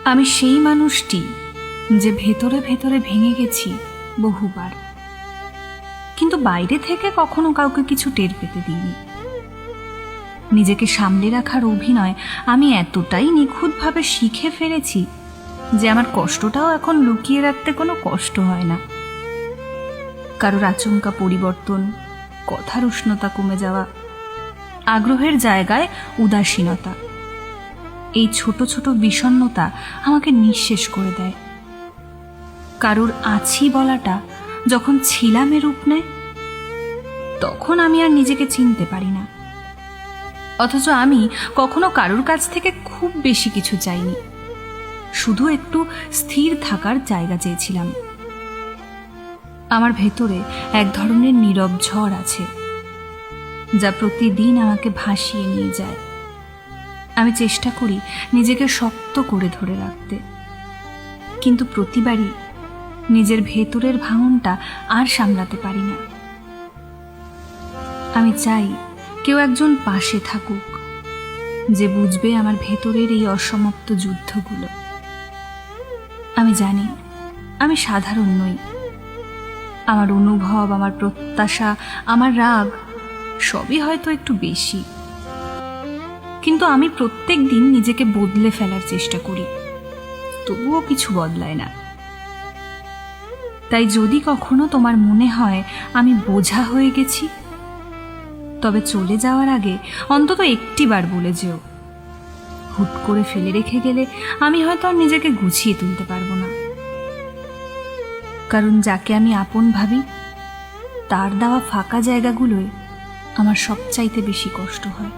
আমি সেই মানুষটি যে ভেতরে ভেতরে ভেঙে গেছি বহুবার, কিন্তু বাইরে থেকে কখনো কাউকে কিছু টের পেতে দিইনি। নিজেকে সামলে রাখার অভিনয় আমি এতটাই নিখুঁতভাবে শিখে ফেলেছি যে আমার কষ্টটাও এখন লুকিয়ে রাখতে কোনো কষ্ট হয় না। কারোর আচমকা পরিবর্তন, কথার উষ্ণতা কমে যাওয়া, আগ্রহের জায়গায় উদাসীনতা, এই ছোট ছোট বিষণ্ণতা আমাকে নিঃশেষ করে দেয়। কারোর আছি বলাটা যখন ছিলামে রূপ নেয়, তখন আমি আর নিজেকে চিনতে পারি না। অথচ আমি কখনো কারোর কাছ থেকে খুব বেশি কিছু চাইনি, শুধু একটু স্থির থাকার জায়গা চেয়েছিলাম। আমার ভেতরে এক ধরনের নীরব ঝড় আছে, যা প্রতিদিন আমাকে ভাসিয়ে নিয়ে যায়। আমি চেষ্টা করি নিজেকে শক্ত করে ধরে রাখতে, কিন্তু প্রতিবারই নিজের ভেতরের ভাঙনটা আর সামলাতে পারি না। আমি চাই কেউ একজন পাশে থাকুক, যে বুঝবে আমার ভেতরের এই অসমাপ্ত যুদ্ধগুলো। আমি জানি আমি সাধারণ নই। আমার অনুভব, আমার প্রত্যাশা, আমার রাগ সবই হয়তো একটু বেশি, কিন্তু আমি প্রত্যেক দিন নিজেকে বদলে ফেলার চেষ্টা করি, তবুও কিছু বদলায় না। তাই যদি কখনো তোমার মনে হয় আমি বোঝা হয়ে গেছি, তবে চলে যাওয়ার আগে অন্তত একটিবার বলে যেও। হুট করে ফেলে রেখে গেলে আমি হয়তো আর নিজেকে গুছিয়ে তুলতে পারবো না। কারণ যাকে আমি আপন ভাবি, তার দেওয়া ফাঁকা জায়গাগুলোয় আমার সবচাইতে বেশি কষ্ট হয়।